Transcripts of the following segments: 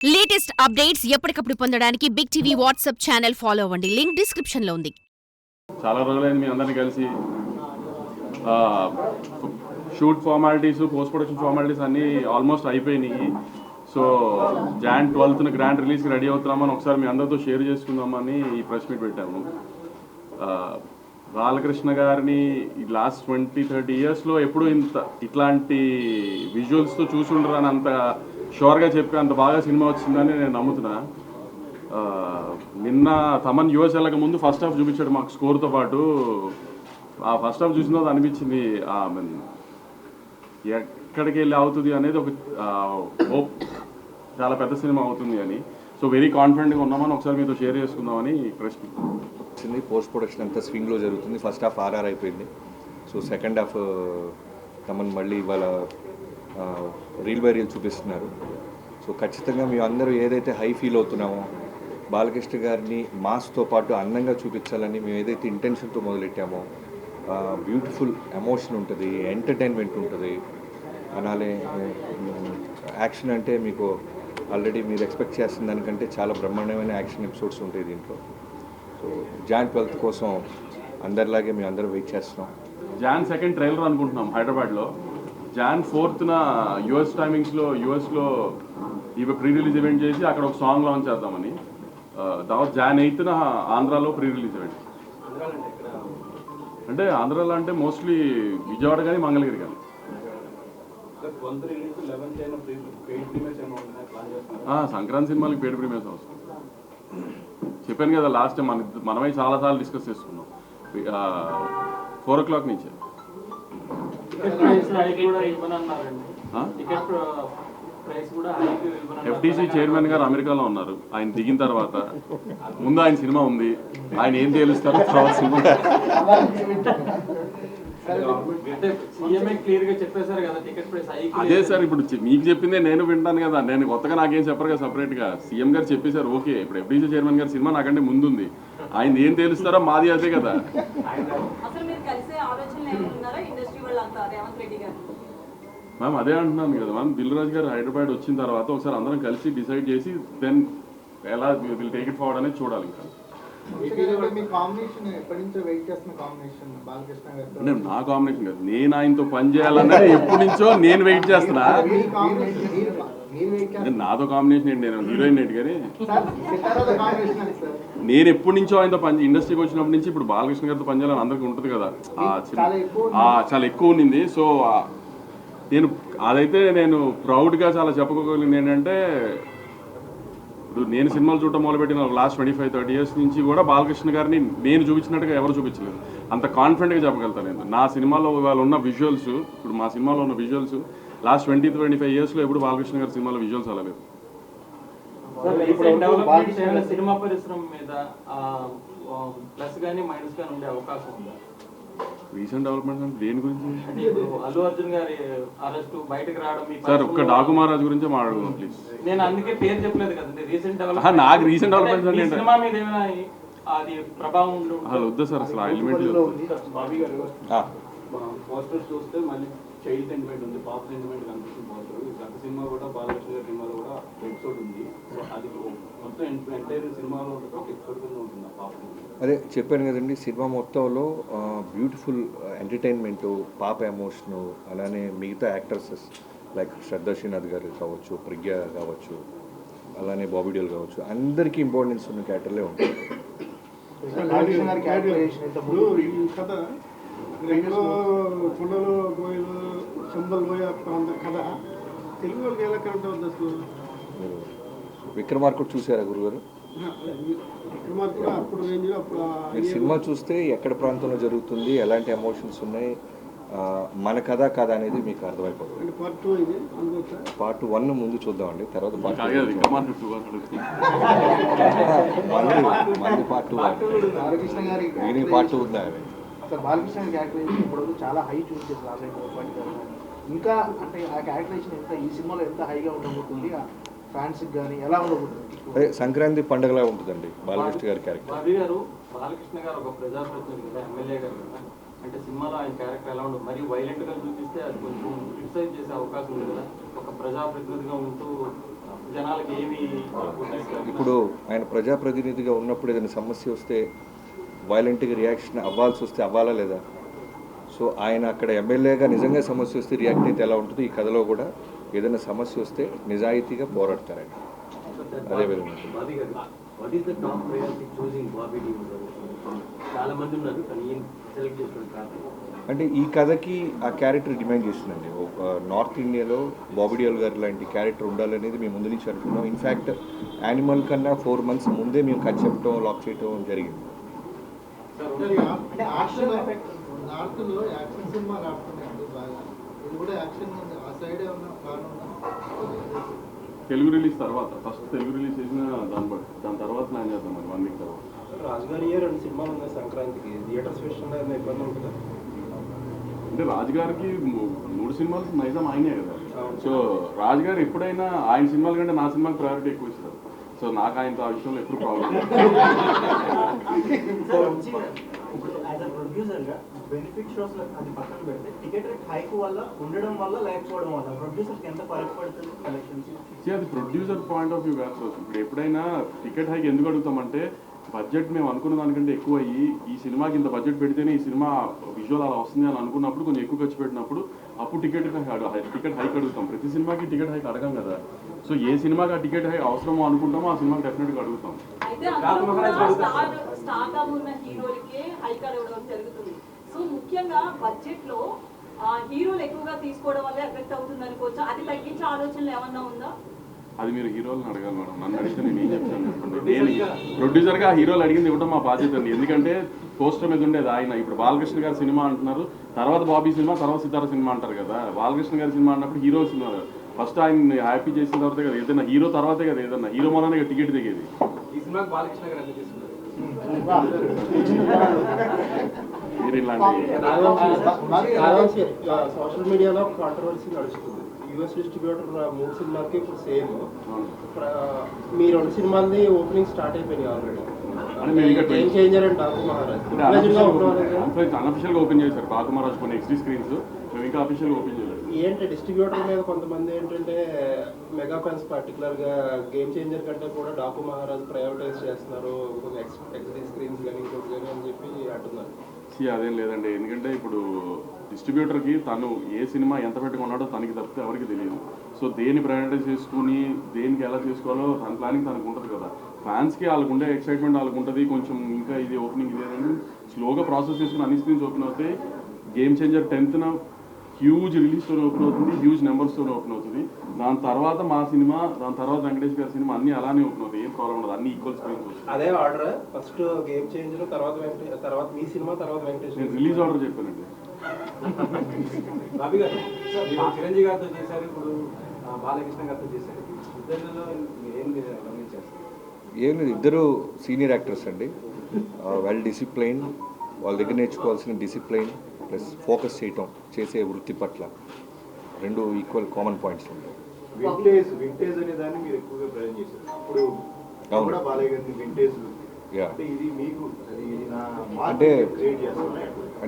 Latest updates ఎప్పటికప్పుడు పొందడానికి big TV WhatsApp channel follow అవ్వండి. లింక్ డిస్క్రిప్షన్ లో ఉంది. చాలా రోజులైంది మీ అందరినీ కలిసి. Shoot formalities, post production formalities అన్నీ ఆల్మోస్ట్ అయిపోయినాయి. సో Jan 12th గ్రాండ్ రిలీజ్కి రెడీ అవుతున్నామని ఒకసారి మీ అందరితో షేర్ చేసుకుందామని ఈ ప్రెస్ మీట్ పెట్టాము. బాలకృష్ణ గారిని లాస్ట్ 20-30 ఇయర్స్లో ఎప్పుడు ఇట్లాంటి విజువల్స్తో చూసుండరు అని అంత షూర్గా చెప్పి అంత బాగా సినిమా వచ్చిందని నేను నమ్ముతున్నా. నిన్న తమన్ యూఎస్ వెళ్ళక ముందు ఫస్ట్ హాఫ్ చూపించాడు మాకు స్కోర్తో పాటు. ఆ ఫస్ట్ హాఫ్ చూసిన తర్వాత అనిపించింది ఎక్కడికి వెళ్ళి అవుతుంది అనేది ఒక హోప్, చాలా పెద్ద సినిమా అవుతుంది అని. సో వెరీ కాన్ఫిడెంట్గా ఉన్నామని ఒకసారి మీతో షేర్ చేసుకుందామని ప్రశ్న. పోస్ట్ ప్రొడక్షన్ అంతా స్వింగ్లో జరుగుతుంది. ఫస్ట్ హాఫ్ ఆర్ఆర్ అయిపోయింది. సో సెకండ్ హాఫ్ తమన్ మళ్ళీ ఇవాళ రీల్ బై రీల్ చూపిస్తున్నారు. సో ఖచ్చితంగా మేము అందరూ ఏదైతే హై ఫీల్ అవుతున్నామో బాలకృష్ణ గారిని మాస్తో పాటు అందంగా చూపించాలని మేము ఏదైతే ఇంటెన్షన్తో మొదలెట్టామో బ్యూటిఫుల్ ఎమోషన్ ఉంటుంది, ఎంటర్టైన్మెంట్ ఉంటుంది. అలానే యాక్షన్ అంటే మీకు ఆల్రెడీ మీరు ఎక్స్పెక్ట్ చేస్తున్న దానికంటే చాలా బ్రహ్మాండమైన యాక్షన్ ఎపిసోడ్స్ ఉంటాయి దీంట్లో. సో Jan 12th కోసం అందరిలాగే మేము అందరూ వెయిట్ చేస్తున్నాం. Jan 2nd ట్రైలర్ అనుకుంటున్నాం హైదరాబాద్లో. Jan 4th యూఎస్ టైమింగ్స్లో యూఎస్లో ఇవి ప్రీ రిలీజ్ ఈవెంట్ చేసి అక్కడ ఒక సాంగ్ లాంచ్ చేద్దామని. తర్వాత Jan 8th ఆంధ్రాలో ప్రీ రిలీజ్ ఈవెంట్. అంటే ఆంధ్రాలో అంటే మోస్ట్లీ విజయవాడ కానీ మంగళగిరి కానీ. సంక్రాంతి సినిమాలకి పేడ్ ప్రీమియర్స్ అవసరం. చెప్పాను కదా లాస్ట్ టైం మనమే చాలాసార్లు డిస్కస్ చేసుకున్నాం. 4 o'clock నుంచే. FTC చైర్మన్ గారు అమెరికాలో ఉన్నారు. ఆయన దిగిన తర్వాత ముందు ఆయన సినిమా ఉంది, ఆయన ఏం తేలుస్తారో తర్వాత సినిమా. అదే సార్, ఇప్పుడు మీకు చెప్పిందే నేను వింటాను కదా. నేను కొత్తగా నాకేం చెప్పరు కదా సపరేట్గా. సీఎం గారు చెప్పేశారు ఓకే. ఇప్పుడు FTC చైర్మన్ గారి సినిమా నాకంటే ముందుంది, ఆయన ఏం తేలుస్తారో మాది అదే కదా. మ్యామ్ అదే అంటున్నాను కదా మ్యామ్. దిల్ రాజు గారు హైదరాబాద్ వచ్చిన తర్వాత ఒకసారి అందరం కలిసి డిసైడ్ చేసి దెన్ ఎలా విల్ టేక్ ఇట్ ఫార్వర్డ్ అనేది చూడాలి. ఇంకా నా కాంబినేషన్ కాదు, నేను ఆయనతో పని చేయాలన్నది ఎప్పటి నుంచో నేను వెయిట్ చేస్తున్నా. నాతో కాంబినేషన్ ఏంటి, నేను హీరోయిన్ ఏంటి కానీ నేను ఎప్పటి నుంచో ఆయనతో ఇండస్ట్రీకి వచ్చినప్పటి నుంచి ఇప్పుడు బాలకృష్ణ గారితో పనిచేయాలని అందరికీ ఉంటుంది కదా. చాలా ఎక్కువ ఉండింది. సో నేను ప్రౌడ్గా చాలా చెప్పుకోగలిగింది ఏంటంటే, ఇప్పుడు నేను సినిమాలు చూడటం మొదలుపెట్టిన లాస్ట్ 25-30 years నుంచి కూడా బాలకృష్ణ గారిని నేను చూపించినట్టుగా ఎవరు చూపించలేదు. అంత కాన్ఫిడెంట్గా చెప్పగలుగుతాను నేను. నా సినిమాలో ఇవాళ ఉన్న విజువల్స్, ఇప్పుడు మా సినిమాలో ఉన్న విజువల్స్ లాస్ట్ 20-25 yearsలో ఎప్పుడు బాలకృష్ణ గారి సినిమాలో విజువల్స్ అలా లేదు. సినిమా పరిశ్రమ మీద ప్లస్ గానీ మైనస్ గానీ ఉండే అవకాశం ఉందా? రీసెంట్ డెవలప్మెంట్స్ అంటే దేని గురించి? అల్లు అర్జున్ గారి అరెస్ట్ బయటకు రావడం సార్, ఒక్క డాకు మహారాజ్ గురించి మాట్లాడుకుందాం ప్లీజ్. నేను అందుకే పేరు చెప్పలేదు కదండి. రీసెంట్ డెవలప్మెంట్ నాకు రీసెంట్ డెవలప్మెంట్స్ అంటే సినిమా మీద ఏమైనా అది ప్రభావం వద్దా సార్ అసలు ఎలిమెంట్ పోస్టర్స్ చూస్తే మళ్ళీ చైల్డ్ సెంటిమెంట్ ఉంది, పాప్ సెంటిమెంట్ కనిపిస్తుంది పోస్టర్. గత సినిమా కూడా బాలకృష్ణ గారి సినిమాలో కూడా ఎపిసోడ్ ఉంది. సో అది మొత్తం ఎంటైర్ సినిమాలో ఉంటుంది, ఒక ఎపిసోడ్ కింద ఉంటుంది ఆ పాప్. అదే చెప్పాను కదండి, సినిమా మొత్తంలో బ్యూటిఫుల్ ఎంటర్టైన్మెంటు, పాప ఎమోషను, అలానే మిగతా యాక్టర్సెస్ లైక్ శ్రద్ధా శ్రీనాథ్ గారు కావచ్చు, ప్రజ్ఞ కావచ్చు, అలానే బాబీ డియోల్ కావచ్చు, అందరికీ ఇంపార్టెన్స్ ఉన్న క్యారెక్టర్లే ఉంటుంది. కొండలో గోయలు చెంబల్ లోయ ప్రాంత కథ తెలుగు వాళ్ళకి ఎలా కరెక్ట్ అవుతుంది అసలు? విక్రమార్కుడు చూసారా గురుగారు? విక్రమార్కుడు అప్పుడు రేంజ్లో అప్పుడు సినిమా చూస్తే ఎక్కడ ప్రాంతంలో జరుగుతుంది, ఎలాంటి ఎమోషన్స్ ఉన్నాయి, మన కథ కాదా అనేది మీకు అర్థమైపోతుంది. పార్ట్ 1 ముందు చూద్దామండి, తర్వాత పార్ట్ 2 ఉందా? సార్ బాలకృష్ణ క్యారెక్టరైజేషన్ ఇప్పుడు చాలా హై చూస్ చేస్తారు. ఇంకా అంటే ఆ క్యారెక్టరైజేషన్ ఎంత ఈ సినిమాలో ఎంత హైగా ఉండబోతుంది, ఫ్యాన్స్ కానీ ఎలా ఉండబోతుంది? అదే సంక్రాంతి పండుగలా ఉంటుందండి బాలకృష్ణ గారి క్యారెక్టర్. బాబీ గారు బాలకృష్ణ గారు ఒక ప్రజాప్రతినిధి కదా, ఎమ్మెల్యే గారు కదా, అంటే సినిమాలో ఆయన క్యారెక్టర్ ఎలా ఉండదు, మరీ వైలెంట్గా చూపిస్తే అది కొంచెం క్రిటిసైజ్ చేసే అవకాశం ఉంది కదా. ఒక ప్రజాప్రతినిధిగా ఉంటూ జనాలకి ఏమి ఇప్పుడు ఆయన ప్రజాప్రతినిధిగా ఉన్నప్పుడు ఏదైనా సమస్య వస్తే వైలెంట్గా రియాక్షన్ అవ్వాల్సి వస్తే అవ్వాలా లేదా? సో ఆయన అక్కడ ఎమ్మెల్యేగా నిజంగా సమస్య వస్తే రియాక్ట్ అయితే ఎలా ఉంటుందో ఈ కథలో కూడా ఏదైనా సమస్య వస్తే నిజాయితీగా పోరాడతారు ఆయన. అదే విధంగా what is the top priority choosing Bobby Deol? చాలా మంది ఉన్నారు కానీ ఈయన సెలెక్ట్ చేసుకోవడం కారణం అంటే ఈ కథకి ఆ క్యారెక్టర్ డిమాండ్ చేస్తుందండి. ఒక నార్త్ ఇండియాలో బాబీ డియోల్ గారు లాంటి క్యారెక్టర్ ఉండాలనేది మేము ముందు నుంచి అనుకున్నాం. ఇన్ఫ్యాక్ట్ యానిమల్ కన్నా 4 months ముందే మేము కట్ చెప్పడం లాక్ చేయడం జరిగింది. అంటే యాక్షన్ నార్త్లో యాక్షన్ సినిమా ఆడుతున్నాయండి బాగా. ఇది కూడా యాక్షన్ ఆ సైడే ఉన్న కారణం తెలుగు రిలీజ్ తర్వాత ఫస్ట్ తెలుగు రిలీజ్ చేసిన దాని తర్వాత ప్లాన్ చేద్దాం మరి 1 week తర్వాత. రాజుగారి 2 సినిమాలు ఉన్నాయి సంక్రాంతికి, థియేటర్స్ విషయంలో ఏమైనా ఇబ్బంది ఉంటుందా? అంటే రాజుగారికి 3 సినిమాలు నైజాం ఆయనే కదా. సో రాజుగారు ఎప్పుడైనా ఆయన సినిమాల కంటే నా సినిమాకి ప్రయారిటీ ఎక్కువ ఇస్తారు. సో నాకు ఆయనతో ఆ విషయంలో ఎప్పుడు ప్రాబ్లం ఇప్పుడు యాజ్ అ ప్రొడ్యూసర్గా బెనిఫిట్ షోస్ అది పక్కన పెడితే టికెట్ రేట్ హైక్ వల్ల ఉండడం వల్ల లేకపోవడం వల్ల ప్రొడ్యూసర్కి ఎంత ఫరక్ పడుతుంది కలెక్షన్స్? అది ప్రొడ్యూసర్ పాయింట్ ఆఫ్ వ్యూ కాదు. ఇప్పుడు ఎప్పుడైనా టికెట్ హైక్ ఎందుకు అడుగుతామంటే బడ్జెట్ మేము అనుకున్న దానికంటే ఎక్కువ అయ్యి ఈ సినిమాకి ఇంత బడ్జెట్ పెడితేనే ఈ సినిమా విజువల్ అలా వస్తుంది అని అనుకున్నప్పుడు కొంచెం ఎక్కువ ఖర్చు పెట్టినప్పుడు అప్పుడు టికెట్ హైక్ అడుగుతాం. ప్రతి సినిమాకి టికెట్ హైక్ అడగం కదా. సో ఏ సినిమాకి ఆ టికెట్ హైక్ అవసరమో అనుకుంటామో ఆ సినిమాకి డెఫినెట్గా అడుగుతాం. అయితే అందరూ కూడా స్టార్డమ్ ఉన్న హీరోలకే హైక్ అడగడం జరుగుతుంది. సో ముఖ్యంగా బడ్జెట్ లో హీరోలు ఎక్కువగా తీసుకోవడం వల్ల ఎఫెక్ట్ అవుతుంది అనుకోవచ్చు. అది తగ్గించే ఆలోచనలు ఏమన్నా ఉందా? అది మీరు హీరోలను అడగాలి మేడం. నన్ను అడిగితే నేను ఏం చెప్తాను చెప్పండి. నేను ప్రొడ్యూసర్గా హీరోలు అడిగింది ఇవ్వడం మా బాధ్యత అండి. ఎందుకంటే పోస్టర్ మీద ఉండేది ఆయన. ఇప్పుడు బాలకృష్ణ గారి సినిమా అంటున్నారు, తర్వాత బాబీ సినిమా, తర్వాత సితార సినిమా అంటారు కదా. బాలకృష్ణ గారి సినిమా అన్నప్పుడు హీరో సినిమా ఫస్ట్ ఆయన హ్యాపీ చేసిన తర్వాత కదా ఏదైనా హీరో తర్వాతే కదా ఏదన్నా హీరో మొదలనే టికెట్ దిగేది. ఈ సినిమాకి బాలకృష్ణ గారు ఎంత తీసుకున్నారు? మీరు ఇలాంటి సోషల్ మీడియాలో కాంట్రవర్సీ నడుస్తుంది. యూఎస్ డిస్ట్రిబ్యూటర్ 3 సినిమాలకి ఇప్పుడు సేమ్. మీ 2 సినిమాలది ఓపెనింగ్ స్టార్ట్ అయిపోయినాయి already. Game changer and Daaku Maharaj unofficial గా ఓపెన్ చేశారు. డాకు మహారాజ్ కొన్ని ఎక్స్టీ స్క్రీన్స్ మేము ఇంకా అఫిషియల్ ఓపెన్ చేయలేదు. ఏంటి డిస్ట్రిబ్యూటర్ మీద కొంతమంది ఏంటంటే మెగా ఫ్యాన్స్ పర్టికులర్గా గేమ్ చేంజర్ కంటే కూడా డాకు మహారాజ్ ప్రయారిటైజ్ చేస్తున్నారు, కొన్ని ఎక్స్టీ స్క్రీన్స్ కానీ ఇంకోటి కానీ అని చెప్పి అంటున్నారు. అదేం లేదండి. ఎందుకంటే ఇప్పుడు డిస్ట్రిబ్యూటర్కి తను ఏ సినిమా ఎంత పెట్టుకున్నాడో తనకి తప్పితే ఎవరికి తెలియదు. సో దేన్ని ప్రయారిటైజ్ చేసుకుని దేనికి ఎలా చేసుకోవాలో తన ప్లానింగ్ తనకు ఉంటుంది కదా. ఫ్యాన్స్కి వాళ్ళకు ఉండే ఎక్సైట్మెంట్ వాళ్ళకు ఉంటుంది. కొంచెం ఇంకా ఇది ఓపెనింగ్ ఇదేదని స్లోగా ప్రాసెస్ చేసుకుని అన్ని స్క్రీన్స్ ఓపెన్ అవుతాయి. గేమ్ చేంజర్ 10th హ్యూజ్ రిలీజ్తో ఓపెన్ అవుతుంది, హ్యూజ్ నెంబర్స్తో ఓపెన్ అవుతుంది. దాని తర్వాత మా సినిమా, దాని తర్వాత వెంకటేష్ గారి సినిమా అన్ని అలానే ఓపెన్ అవుతాయి. ఏం ప్రాబ్లం ఉండదు, అన్ని ఈక్వల్ స్క్రీన్స్ వస్తాయి. అదే ఆర్డర్ ఫస్ట్ గేమ్ చేంజర్, తర్వాత మీ సినిమా, తర్వాత వెంకటేష్. నేను రిలీజ్ ఆర్డర్ చెప్పానండి. బాబీ గారు చిరంజీవి గారితో చేశారు, ఇప్పుడు బాలకృష్ణ గారితో చేశారు. ఇద్దరిలో మీరేం గమనించారు? ఏం లేదు, ఇద్దరు సీనియర్ యాక్టర్స్ అండి. వెల్ డిసిప్లైన్, వాళ్ళ దగ్గర నేర్చుకోవాల్సిన డిసిప్లైన్ ప్లస్ ఫోకస్ చేయటం, చేసే వృత్తి పట్ల 2 ఈక్వల్ కామన్ పాయింట్స్ ఉంటాయి. వింటేజ్ అనే దాన్ని మీరు ఎక్కువగా ప్రజెంట్ చేశారు. ఇప్పుడు కూడా బాలయ్య గారిని వింటేజ్ అంటే ఇది మీకు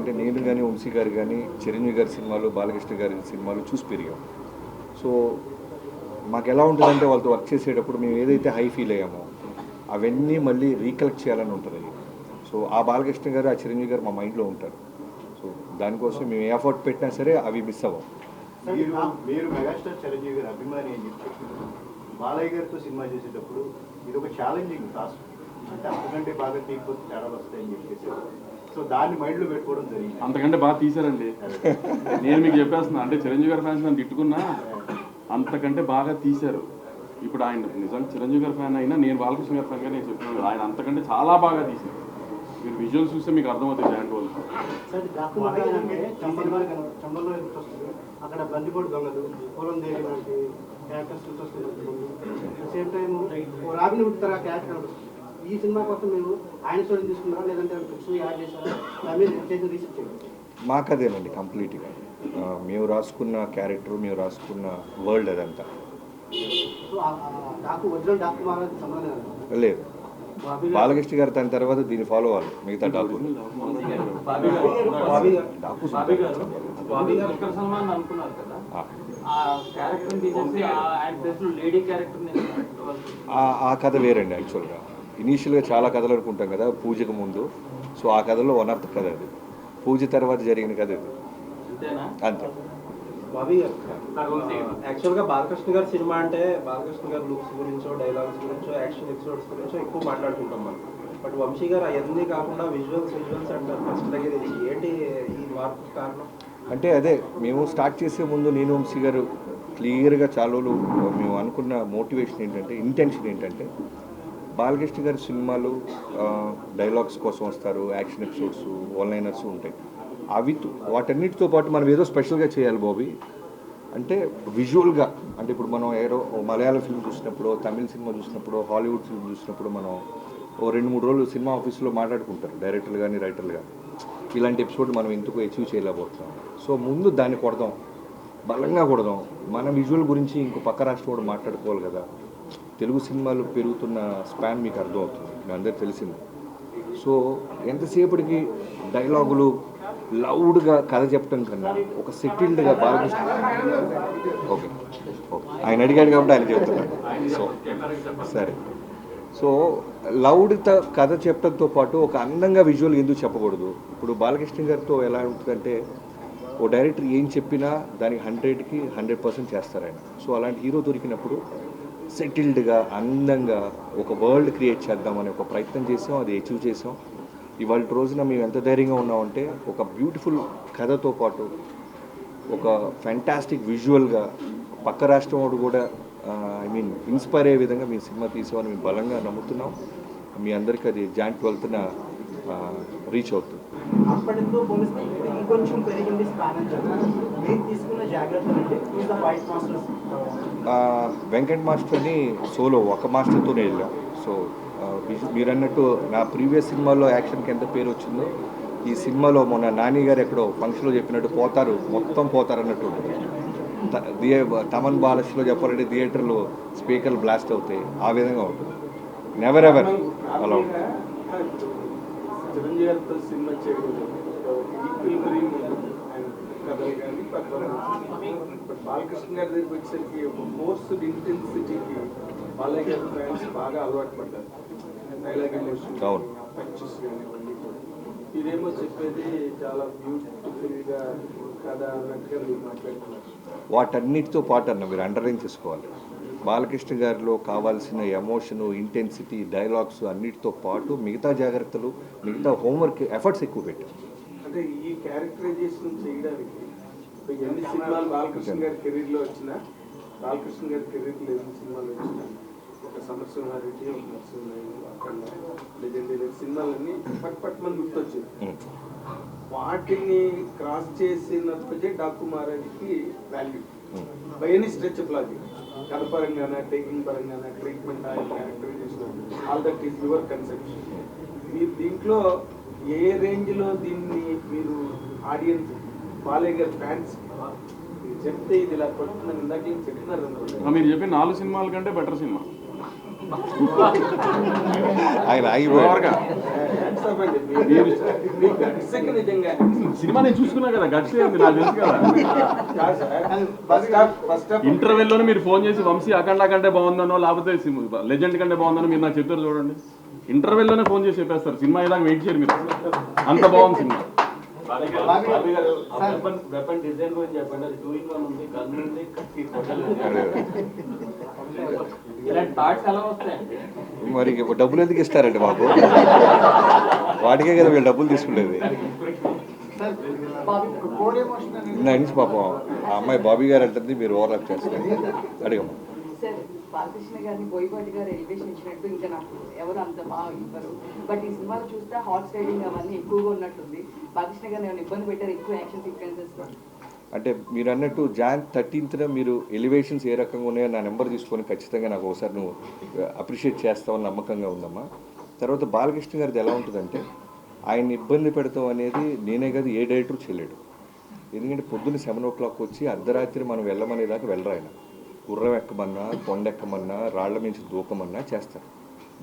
అంటే నేను కానీ వంశీ గారు కానీ చిరంజీవి గారి సినిమాలు, బాలకృష్ణ గారి సినిమాలు చూసి పెరిగాం. సో మాకు ఎలా ఉంటుందంటే వాళ్ళతో వర్క్ చేసేటప్పుడు మేము ఏదైతే హై ఫీల్ అయ్యామో అవన్నీ మళ్ళీ రీకలెక్ట్ చేయాలని ఉంటుంది. సో ఆ బాలకృష్ణ గారు, ఆ చిరంజీవి గారు మా మైండ్లో ఉంటారు. సో దానికోసం మేము ఏ ఎఫర్ట్ పెట్టినా సరే అవి మిస్ అవ్వం. మీరు మెగాస్టార్ చిరంజీవి గారి అభిమాని అని చెప్పి బాలయ్య గారితో సినిమా చేసేటప్పుడు ఇది ఒక ఛాలెంజింగ్ టాస్క్. అంటే అంతకంటే బాగా తీయకపోతే తేడాలు వస్తాయని చెప్పేసి సో దాన్ని మైండ్లో పెట్టుకోవడం జరిగింది. అంతకంటే బాగా తీశారండి. నేను మీకు చెప్పేస్తున్నా, అంటే చిరంజీవి గారి ఫ్యాన్స్ నన్ను తిట్టుకున్నా అంతకంటే బాగా తీశారు. ఇప్పుడు ఆయన నిజంగా చిరంజీవి గారి ఫ్యాన్ అయినా నేను బాలకృష్ణ గారి ఫ్యాన్గా నేను చెప్తున్నాను, ఆయన అంతకంటే చాలా బాగా తీశారు. మీరు విజువల్స్ చూస్తే మీకు అర్థమవుతుంది జాయింట్ వాళ్ళు. అక్కడ బందిపోటు దొంగలు, పూలం దేవి లాంటి characters same time robin hood తర క్యారెక్టర్. ఈ సినిమా కోసం మేము ఆయన స్టోరీ తీసుకున్నారా లేదంటే యాడ్ చేశారా? చేసిన రీసెర్చ్ చేయండి. మాకదేనండి కంప్లీట్గా. మేము రాసుకున్న క్యారెక్టర్, మేము రాసుకున్న వరల్డ్ అదంతా. డాకు ఒరిజినల్ డాకు మహారాజ్ సంబంధం లేదు, బాలకృష్ణ గారు దాని తర్వాత దీన్ని ఫాలో అవ్వాలి. మిగతా డాకు బాబీ గారు దుల్కర్ సల్మాన్ అనుకున్నారు కదా, ఆ క్యారెక్టర్ తీసేసి ఆ యాక్ట్రెస్ లేడీ క్యారెక్టర్ ఆ కథ వేరండి. యాక్చువల్గా ఇనీషియల్గా చాలా కథలు అనుకుంటాం కదా పూజకు ముందు. సో ఆ కథలో వన్ ఆఫ్ ద కథ అది. పూజ తర్వాత జరిగిన కథ ఇది. అంతేనా? అంతే. బాబీ గారు యాక్చువల్గా బాలకృష్ణ గారి సినిమా అంటే బాలకృష్ణ గారి లుక్స్ గురించో, డైలాగ్స్ గురించో, యాక్షన్ ఎపిసోడ్స్ గురించో ఎక్కువ మాట్లాడుకుంటాం మనం. బట్ వంశీ గారు అవన్నీ కాకుండా విజువల్స్ అంటారు ఫస్ట్ దగ్గర నుంచి. ఏంటి ఈ మార్పు కారణం? అంటే అదే మేము స్టార్ట్ చేసే ముందు నేను వంశీ గారు క్లియర్గా చాలా రోజులు మేము అనుకున్న మోటివేషన్ ఏంటంటే, ఇంటెన్షన్ ఏంటంటే, బాలకృష్ణ గారి సినిమాలు డైలాగ్స్ కోసం వస్తారు, యాక్షన్ ఎపిసోడ్స్, ఆన్లైనర్స్ ఉంటాయి. అవి వాటన్నిటితో పాటు మనం ఏదో స్పెషల్గా చేయాలి బాబీ. అంటే విజువల్గా, అంటే ఇప్పుడు మనం ఏదో మలయాళ ఫిల్మ్ చూసినప్పుడు, తమిళ సినిమా చూసినప్పుడు, హాలీవుడ్ ఫిల్మ్ చూసినప్పుడు మనం 2-3 రోజులు సినిమా ఆఫీస్లో మాట్లాడుకుంటారు డైరెక్టర్లు కానీ రైటర్లు కానీ, ఇలాంటి ఎపిసోడ్ మనం ఎందుకు అచీవ్ చేయలేకపోతున్నాం. సో ముందు దాన్ని కొడదాం, బలంగా కొడదాం. మన విజువల్ గురించి ఇంకో పక్క రాష్ట్రం కూడా మాట్లాడుకోవాలి కదా. తెలుగు సినిమాలు పెరుగుతున్న స్పాన్ మీకు అర్థమవుతుంది, మీ అందరికి తెలిసింది. సో ఎంతసేపటికి డైలాగులు లౌడ్గా కథ చెప్పడం కన్నా ఒక సెటిల్డ్గా బాలకృష్ణ ఓకే ఆయన అడిగాడు కాబట్టి ఆయన చెప్తున్నాను. సో సరే, సో లౌడ్తో కథ చెప్పడంతో పాటు ఒక అందంగా విజువల్ ఎందుకు చెప్పకూడదు? ఇప్పుడు బాలకృష్ణ గారితో ఎలా ఉంటుందంటే, ఓ డైరెక్టర్ ఏం చెప్పినా దానికి 100కి 100% చేస్తారు ఆయన. సో అలాంటి హీరో దొరికినప్పుడు సెటిల్డ్గా అందంగా ఒక వరల్డ్ క్రియేట్ చేద్దామని ఒక ప్రయత్నం చేసాం, అది అచీవ్ చేసాం. ఇవాళ రోజున మేము ఎంత ధైర్యంగా ఉన్నామంటే, ఒక బ్యూటిఫుల్ కథతో పాటు ఒక ఫ్యాంటాస్టిక్ విజువల్గా పక్క రాష్ట్రం వాడు కూడా ఇన్స్పైర్ అయ్యే విధంగా మీ సినిమా తీసామని మేము బలంగా నమ్ముతున్నాం. మీ అందరికీ అది జాన్ 12న రీచ్ అవుతుంది. అప్పటితో పోలిస్తే ఇంకొంచెం పెరిగింది స్పాన్ అని చెప్పారు. మీరు తీసుకున్న జాగ్రత్తలు అంటే ద వైట్ మాస్టర్స్ వెంకట్ మాస్టర్ని సోలో ఒక మాస్టర్తోనే వెళ్ళాం. సో మీరు అన్నట్టు నా ప్రీవియస్ సినిమాలో యాక్షన్కి ఎంత పేరు వచ్చిందో, ఈ సినిమాలో మొన్న నాని గారు ఎక్కడో ఫంక్షన్లో చెప్పినట్టు పోతారు, మొత్తం పోతారు అన్నట్టు. తమన్ బాలస్లో చెప్పాలంటే థియేటర్లో స్పీకర్లు బ్లాస్ట్ అవుతాయి, ఆ విధంగా ఉంటుంది. నెవర్ ఎవర్ అలా ఉంటుంది. చిరంజీవి గారితో సినిమా చేయడం కథలు కానీ బాలకృష్ణ గారి దగ్గరికి వచ్చేసరికి ఒక ఫోర్స్డ్ ఇంటెన్సిటీకి బాలయ్య గారి ఫ్యాన్స్ బాగా అలవాటు పడ్డారు. డైలాగ్ ఎమోషన్ పంచెస్ కానీ ఇవన్నీ కూడా. ఇదేమో చెప్పేది చాలా బ్యూటిఫుల్గా కథ అన్నట్టుగా మీరు మాట్లాడుతున్నారు. వాటన్నిటితో పాటు అన్న మీరు అండర్లైన్ చేసుకోవాలి, బాలకృష్ణ గారిలో కావాల్సిన ఎమోషను, ఇంటెన్సిటీ, డైలాగ్స్ అన్నిటితో పాటు మిగతా జాగ్రత్తలు, మిగతా హోంవర్క్ ఎఫర్ట్స్ ఎక్కువ పెట్టారు. అంటే ఈ క్యారెక్టరైజేషన్ చేయడానికి ఎన్ని సినిమాలు బాలకృష్ణ గారి కెరీర్లో వచ్చినా, బాలకృష్ణ గారి కెరీర్లో ఎన్ని సినిమాలు వచ్చినా, ఒక సమరసింహారెడ్డి, ఒక నరసింహారెడ్డి, అక్కడ లెజెండరీ సినిమాలన్నీ పట్మని గుర్తొచ్చింది. వాటిని క్రాస్ చేసినప్పటికే డాకుమారానికి value by any stretch of logic, కథ పరంగానే, టేకింగ్ పరంగానే, treatment, characterization, all that is your conception. మీరు దీంట్లో ఏ రేంజ్లో దీన్ని మీరు ఆడియన్స్, బాలయ్య గారి ఫ్యాన్స్ చెప్తే ఇది ఇలా పడుతుందని ఇందాక చెప్తున్నారు అనుకుంటున్నారు. మీరు చెప్పిన 4 సినిమాల కంటే బెటర్ సినిమా. సినిమా నేను చూసుకున్నా కదా, గట్స్ నాకు తెలుసు కదా. ఇంటర్వెల్లోనే మీరు ఫోన్ చేసి వంశీ అఖండ కంటే బాగుందనో, లేకపోతే లెజెండ్ కంటే బాగుందనో మీరు నాకు చెప్పారు చూడండి. ఇంటర్వెల్లోనే ఫోన్ చేసి చెప్పేస్తారు, సినిమా ఏదాకా వెయిట్ చేయరు మీరు, అంత బాగుంది సినిమా. వెపన్ డిజైన్ గురించి చెప్పండి. అది 2-in-1 ఉంది, గన్ ఉంది, కత్తి, ఇలాంటి థాట్స్ ఎలా వస్తాయండి? మరి డబ్బులు ఎందుకు ఇస్తారండి మాకు? వాటికే కదా వీళ్ళు డబ్బులు తీసుకునేది. నా నుంచి పాపం ఆ అమ్మాయి బాబీ గారు అంటుంది, మీరు ఓవర్లాప్ చేస్తారు. అడిగమ్మా. సార్, బాలకృష్ణ గారిని బోయపాటి గారు ఎలివేషన్ ఇచ్చినట్టు ఇంకా నాకు ఎవరు అంత బాగా ఇవ్వరు. బట్ ఈ సినిమాలో చూస్తే హార్స్ రైడింగ్ అవన్నీ ఎక్కువగా ఉన్నట్టుంది. బాలకృష్ణ గారిని ఏమైనా ఇబ్బంది పెట్టారు ఎక్కువ యాక్షన్ సీక్వెన్సెస్? అంటే మీరు అన్నట్టు జాన్ 13th మీరు ఎలివేషన్స్ ఏ రకంగా ఉన్నాయో నా నెంబర్ తీసుకొని ఖచ్చితంగా నాకు ఒకసారి నువ్వు అప్రిషియేట్ చేస్తావని నమ్మకంగా ఉందమ్మా. తర్వాత బాలకృష్ణ గారిది ఎలా ఉంటుందంటే, ఆయన్ని ఇబ్బంది పెడతాం అనేది నేనే కాదు ఏ డైరెక్టర్ చేయలేడు. ఎందుకంటే పొద్దున్న 7 o'clock వచ్చి అర్ధరాత్రి మనం వెళ్ళమనేదాకా వెళ్ళరు. ఆయన గుర్రం ఎక్కమన్నా, కొండెక్కమన్నా, రాళ్ల మించి దూకమన్నా చేస్తారు.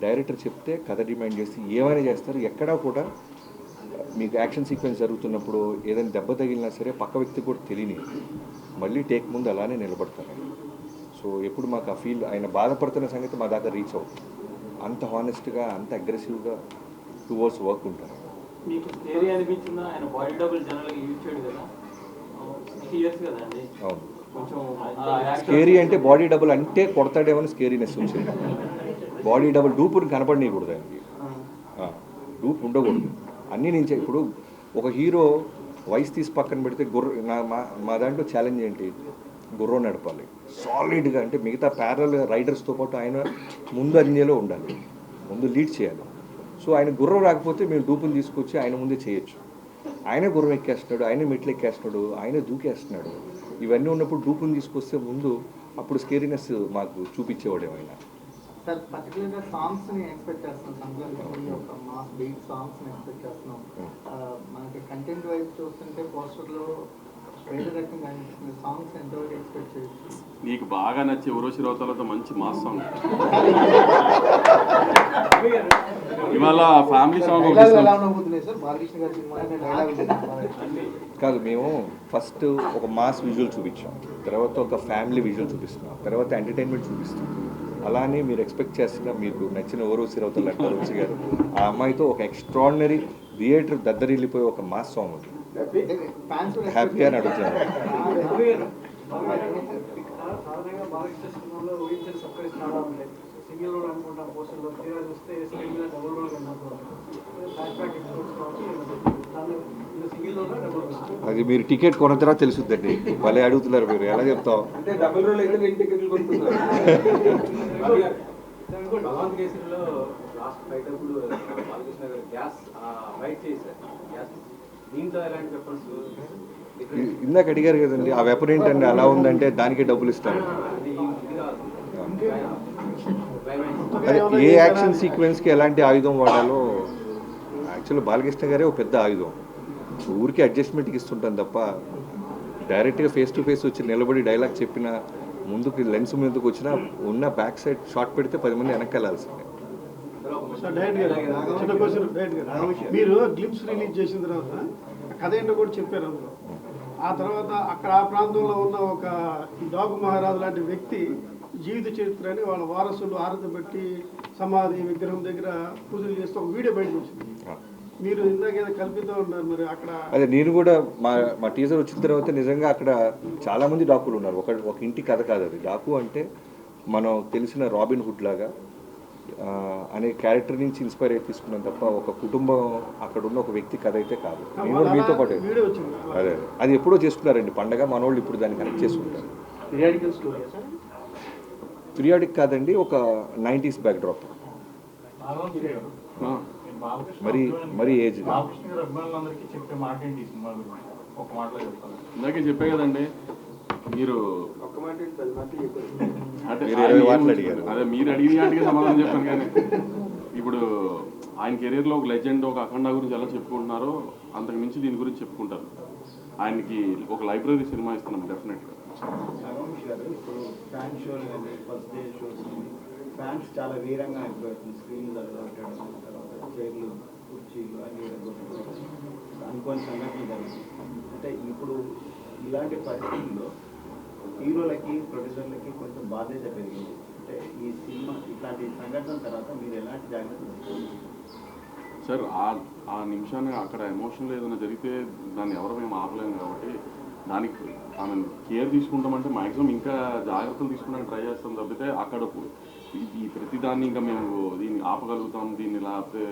డైరెక్టర్ చెప్తే కథ డిమాండ్ చేసి ఏమైనా చేస్తారు. ఎక్కడా కూడా మీకు యాక్షన్ సీక్వెన్స్ జరుగుతున్నప్పుడు ఏదైనా దెబ్బ తగిలినా సరే పక్క వ్యక్తి కూడా తెలియని మళ్ళీ టేక్ ముందు అలానే నిలబడతారు. సో ఎప్పుడు మాకు ఆ ఫీల్ ఆయన బాధపడుతున్న సంగతి మా దాకా రీచ్ అవుతుంది. అంత హానెస్ట్గా అంత అగ్రెసివ్గా టువర్డ్స్ వర్క్ ఉంటారు. మీకు స్కేరీ అనిపించిందా? ఆయన బాడీ డబుల్ జనరల్గా యూజ్ చేయడు కదా, 60 years కదండి. అవును, కొంచెం స్కేరీ అంటే బాడీ డబుల్ అంటే కొడతాడేమని స్కేరీనెస్ వచ్చింది. బాడీ డబుల్ డూపుని కనపడనీయకూడదు ఆయనకి, డూప్ ఉండకూడదు. అన్నీ నేను ఇప్పుడు ఒక హీరో వయసు తీసి పక్కన పెడితే మా దాంట్లో ఛాలెంజ్ ఏంటి, గుర్రం నడపాలి సాలిడ్గా. అంటే మిగతా ప్యారల్ రైడర్స్తో పాటు ఆయన ముందు అంజలో ఉండాలి, ముందు లీడ్ చేయాలి. సో ఆయన గుర్రం రాకపోతే మేము డూపుని తీసుకొచ్చి ఆయన ముందే చేయొచ్చు. ఆయనే గుర్రం ఎక్కేస్తున్నాడు, ఆయనే మెట్లు ఎక్కేస్తున్నాడు, ఆయనే దూకేస్తున్నాడు. ఇవన్నీ ఉన్నప్పుడు డూపుని తీసుకొస్తే ముందు అప్పుడు స్కేరీనెస్ మాకు చూపించేవాడు ఏమైనా. సార్ పర్టికులర్గా సాంగ్స్ని ఎక్స్పెక్ట్ చేస్తున్నాం, సంక్రాంతి ఒక మాస్ బీట్ సాంగ్స్ని ఎక్స్పెక్ట్ చేస్తున్నాం. మనకి కంటెంట్ వైజ్ చూస్తుంటే పోస్టర్లో వేరే రకంగా అనిపిస్తుంది. సాంగ్స్ ఎంతవరకు ఎక్స్పెక్ట్ చేయొచ్చు? నీకు బాగా నచ్చే ఉరోషి రౌతాలతో మంచి మాస్ సాంగ్, ఇవాళ ఫ్యామిలీ సాంగ్ ఎలా ఉండబోతున్నాయి సార్ బాలకృష్ణ గారి సినిమా డైలాగ్? కాదు, మేము ఫస్ట్ ఒక మాస్ విజువల్ చూపించాం, తర్వాత ఒక ఫ్యామిలీ విజువల్ చూపిస్తున్నాం, తర్వాత ఎంటర్టైన్మెంట్ చూపిస్తాం. అలానే మీరు ఎక్స్పెక్ట్ చేస్తున్న మీకు నచ్చిన ఊరోసి రౌతలు అంటారు రుచి గారు, ఆ అమ్మాయితో ఒక ఎక్స్ట్రాడినరీ థియేటర్ దద్దరిల్లిపోయి ఒక మాస్ సాంగ్ ఉంది. హ్యాపీ అని అడుగుతున్నాను. సాధారణంగా బాలకృష్ణ సినిమాలో ఊహించిన సపరేట్ చాలా ఉంటాయి. సింగిల్ రోల్ అనుకుంటాం పోస్టర్లో, తీరా చూస్తే స్క్రీన్ మీద double role flashback episodes single role double role. అది మీరు టికెట్ కొన్న తర్వాత తెలుసుద్దండి. భలే అడుగుతున్నారు మీరు, ఎలా చెప్తాం? అంటే డబుల్ రోల్ అయితే 2 టికెట్లు కొనుక్కున్నారు. భగవంత్ కేసరిలో లాస్ట్ ఫైట్ అప్పుడు బాలకృష్ణ గారు గ్యాస్ ఫైట్ చేశారు. గ్యాస్ దీంట్లో ఎలాంటి వెపన్స్? ఇందాక అడిగారు కదండి, ఆ వెపన్ ఏంటండి అలా ఉందంటే దానికే డబ్బులు ఇస్తారు. అదే ఏ యాక్షన్ సీక్వెన్స్కి ఎలాంటి ఆయుధం వాడాలో యాక్చువల్లీ బాలకృష్ణ గారే ఒక పెద్ద ఆయుధం. ఊరికి అడ్జస్ట్మెంట్కి ఇస్తుంటాం తప్ప డైరెక్ట్గా ఫేస్ టు ఫేస్ వచ్చి నిలబడి డైలాగ్ చెప్పిన ముందుకు లెన్స్ ముందుకు వచ్చినా ఉన్న బ్యాక్ సైడ్ షాట్ పెడితే 10 మంది వెనక్కి వెళ్ళాల్సిందే. మీరు గ్లిప్స్ రిలీజ్ చేసిన తర్వాత కథ ఏంటో కూడా చెప్పారు అందులో. ఆ తర్వాత అక్కడ ఆ ప్రాంతంలో ఉన్న ఒక డాగు మహారాజు లాంటి వ్యక్తి జీవిత చరిత్రని వాళ్ళ వారసులు ఆరతి పెట్టి సమాధి విగ్రహం దగ్గర పూజలు చేస్తే ఒక వీడియో బయటకు వచ్చింది. మీరు ఇందాక ఏదో కల్పితూ ఉన్నారు మరి అక్కడ. అదే నేను కూడా మా టీజర్ వచ్చిన తర్వాత నిజంగా అక్కడ చాలామంది డాకులు ఉన్నారు. ఒక ఇంటి కథ కాదు అది. డాకు అంటే మనం తెలిసిన రాబిన్ హుడ్ లాగా అనే క్యారెక్టర్ నుంచి ఇన్స్పైర్ అయి తీసుకున్నాం తప్ప ఒక కుటుంబం అక్కడ ఉన్న ఒక వ్యక్తి కథ అయితే కాదు. నేను కూడా మీతో పాటు అదే అది ఎప్పుడో చేసుకున్నారండి పండగ, మన వాళ్ళు ఇప్పుడు దాన్ని కనెక్ట్ చేసుకుంటారు. పీరియాడిక్ కాదండి, ఒక 90s బ్యాక్డ్రాప్. మరి ఏజ్ ఇందాకే చెప్పే కదండి మీరు, అదే మీరు అడిగిన వాటికి సమాధానం చెప్పాను. కానీ ఇప్పుడు ఆయన కెరీర్లో ఒక లెజెండ్, ఒక అఖండ గురించి ఎలా చెప్పుకుంటున్నారో అంతకు మించి దీని గురించి చెప్పుకుంటారు. ఆయనకి ఒక లైబ్రరీ సినిమా ఇస్తున్నాం డెఫినెట్గా. ఇప్పుడు ఫ్యాన్ షోలు కానీ ఫస్ట్ డే షోస్ ఫ్యాన్స్ చాలా వీరంగా అయిపోతుంది. స్క్రీన్ తగ్గడం, తర్వాత చైర్లు కుర్చీలు అన్ని అనుకోని సంఘటనలు జరుగుతుంది. అంటే ఇప్పుడు ఇలాంటి పరిస్థితుల్లో హీరోలకి ప్రొడ్యూసర్లకి కొంచెం బాధ్యత పెరిగింది. అంటే ఈ సినిమా ఇట్లాంటి సంఘటనల తర్వాత మీరు ఎలాంటి జాగ్రత్తలు తీసుకుంటారు సార్? ఆ నిమిషాన్ని అక్కడ ఎమోషన్లో ఏదైనా జరిగితే దాన్ని ఎవరు మేము ఆపలేము కాబట్టి దానికి ఆమె కేర్ తీసుకుంటామంటే మ్యాక్సిమం ఇంకా జాగ్రత్తలు తీసుకోవడానికి ట్రై చేస్తాం తప్పితే అక్కడ ఈ ప్రతిదాన్ని ఇంకా మేము దీన్ని ఆపగలుగుతాం, దీన్ని లేకపోతే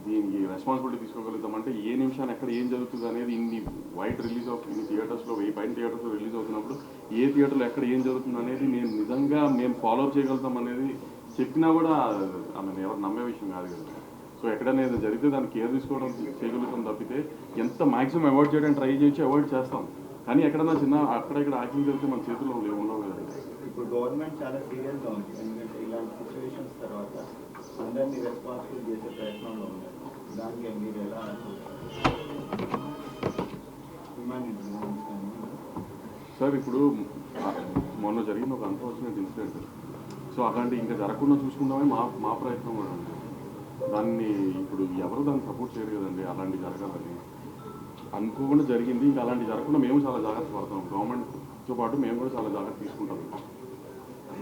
దీనికి రెస్పాన్సిబిలిటీ తీసుకోగలుగుతామంటే ఏ నిమిషాన్ని ఎక్కడ ఏం జరుగుతుంది అనేది ఇన్ని వైడ్ రిలీజ్ ఇన్ని థియేటర్స్లో 1000 పైన థియేటర్స్లో రిలీజ్ అవుతున్నప్పుడు ఏ థియేటర్లో ఎక్కడ ఏం జరుగుతుంది అనేది మేము నిజంగా మేము ఫాలో అప్ చేయగలుగుతాం అనేది చెప్పినా కూడా ఆమె ఎవరు నమ్మే విషయం కాదు కదా. సో ఎక్కడైనా ఏదైనా జరిగితే దాన్ని కేర్ తీసుకోవడం చేయగలుగుతాం తప్పితే ఎంత మ్యాక్సిమం అవాయిడ్ చేయడానికి ట్రై చేసి అవాయిడ్ చేస్తాం. కానీ ఎక్కడైనా చిన్న అక్కడ ఇక్కడ యాక్టింగ్ జరిగితే మన చేతుల్లో ఉండవు కదా. ఇప్పుడు గవర్నమెంట్ చాలా సీరియస్గా ఉంది. ఎందుకంటే ఇలాంటి సిచ్యువేషన్స్ తర్వాత అందరినీ రెస్పాన్సిబుల్ చేసే ప్రయత్నంలో ఉన్నారు. దానికి మీరు ఎలా సార్? ఇప్పుడు మొన్న జరిగిన ఒక అన్ఫార్చునేట్ ఇన్సిడెంట్. సో అలాంటి ఇంకా జరగకుండా చూసుకుందామని మా ప్రయత్నం కూడా ఉంది. దాన్ని ఇప్పుడు ఎవరు దాన్ని సపోర్ట్ చేయరు కదండి. అలాంటి జరగాలని అనుకోకుండా జరిగింది. ఇంకా అలాంటి జరగకుండా మేము చాలా జాగ్రత్త పడతాం. గవర్నమెంట్తో పాటు మేము కూడా చాలా జాగ్రత్త తీసుకుంటాం.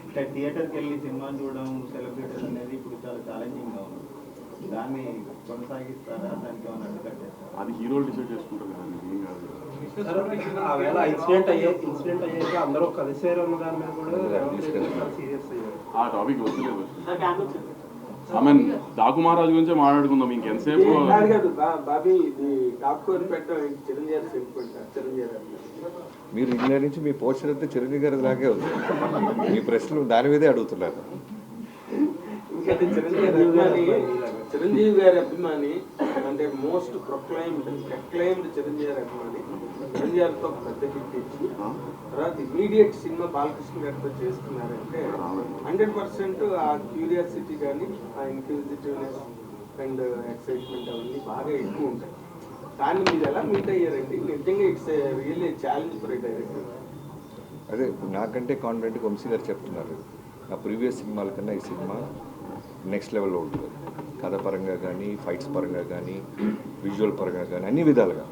అంటే థియేటర్కి వెళ్ళి సినిమాని చూడడం సెలబ్రిటీస్ అనేది ఇప్పుడు చాలా ఛాలెంజింగ్గా ఉంది. దాన్ని కొనసాగిస్తారా, దానికి ఏమైనా అడ్డుకట్టేస్తారా? అది హీరోలు డిసైడ్ చేసుకుంటారు కదండి, ఏం కాదు. ఆవేళ ఇన్సిడెంట్ అయ్యాక అందరూ కలిసారు అన్న దాని మీద కూడా సీరియస్ అయ్యారు. ఆ టాపిక్ వదిలేదు. ఐ మీన్ డాకు మహారాజ్ గురించే మాట్లాడుకుందాం ఇంకెంతసేపు. బాబీ ఇది డాకు అని పెట్టడం చిరంజీవి సెంటిమెంట్. చిరంజీవి మీరు ఇండియా నుంచి మీ పోస్టర్ అయితే చిరంజీవి గారి లాగే ఉంది. మీ ప్రశ్నలు దాని మీదే అడుగుతున్నారు. చిరంజీవి గారి అభిమాని అంటే మోస్ట్ ప్రొక్లైమ్డ్ చిరంజీవి గారి అభిమాని. చిరంజీవి గారితో ఒక పెద్ద హిట్ ఇచ్చి తర్వాత ఇమీడియట్ సినిమా బాలకృష్ణ గారితో చేస్తున్నారంటే 100% ఆ క్యూరియాసిటీ కానీ ఆ ఇన్క్విజిటివ్నెస్ అండ్ ఎక్సైట్మెంట్ అవన్నీ బాగా ఎక్కువ ఉంటాయి. దాన్ని మీరు ఎలా మీట్ అయ్యారండి? నిజంగా it's really challenge for a director. అదే నాకంటే కాన్ఫిడెంట్ వంశీ గారు చెప్తున్నారు. నా ప్రీవియస్ సినిమాల కన్నా ఈ సినిమా నెక్స్ట్ లెవెల్లో ఉంటుంది. కథ పరంగా కానీ, ఫైట్స్ పరంగా కానీ, విజువల్ పరంగా కానీ, అన్ని విధాలుగా.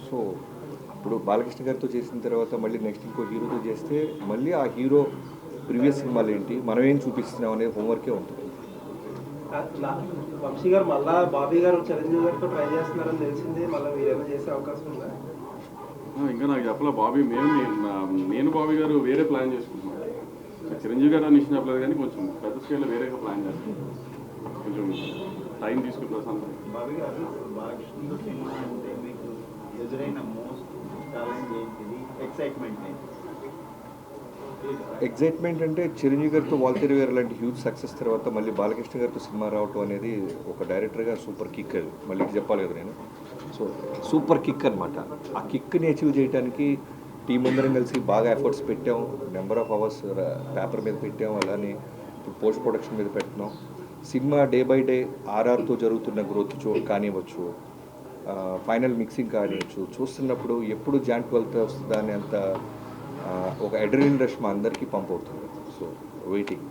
సో ఇప్పుడు బాలకృష్ణ గారితో చేసిన తర్వాత మళ్ళీ నెక్స్ట్ ఇంకో హీరోతో చేస్తే మళ్ళీ ఆ హీరో ప్రీవియస్ సినిమాలు ఏంటి, మనం ఏం చూపిస్తున్నాం అనేది హోంవర్కే ఉంటుంది. వంశీ గారు మళ్ళా బాబీ గారు చిరంజీవి గారితో ట్రై చేస్తున్నారని తెలిసింది. మళ్ళీ మీరేమైనా చేసే అవకాశం ఉందా? ఇంకా నాకు చెప్పలే బాబీ. నేను బాబీ గారు వేరే ప్లాన్ చేసుకుంటున్నాను. చిరంజీవి గారు అని ఇచ్చిన చెప్పలేదు కానీ కొంచెం పెద్ద స్కేల్లో వేరేగా ప్లాన్ చేస్తున్నాను. కొంచెం టైం తీసుకుని ప్రశాంతం. బాబీ గారు, బాలకృష్ణ సినిమా అంటే మీకు ఎదురైన మోస్ట్ ఛాలెంజ్ ఏంటిది? ఎక్సైట్మెంట్ ఏంటి? ఎగ్జైట్మెంట్ అంటే చిరంజీవి గారితో వాల్తేరు గారు లాంటి హ్యూజ్ సక్సెస్ తర్వాత మళ్ళీ బాలకృష్ణ గారితో సినిమా రావటం అనేది ఒక డైరెక్టర్గా సూపర్ కిక్. అది మళ్ళీ చెప్పాలి కదా నేను. సో సూపర్ కిక్ అనమాట. ఆ కిక్ని అచీవ్ చేయడానికి టీం అందరం కలిసి బాగా ఎఫర్ట్స్ పెట్టాం. నెంబర్ ఆఫ్ అవర్స్ పేపర్ మీద పెట్టాం. అలానే ఇప్పుడు పోస్ట్ ప్రొడక్షన్ మీద పెట్టినాం. సినిమా డే బై డే ఆర్ఆర్తో జరుగుతున్న గ్రోత్ కానివ్వచ్చు, ఫైనల్ మిక్సింగ్ కానివ్వచ్చు, చూస్తున్నప్పుడు ఎప్పుడు జాన్ 12 వస్తుందా అని అంత ఒక అడ్రినలిన్ రష్ మా అందరికీ పంప్ అవుతుంది. So waiting.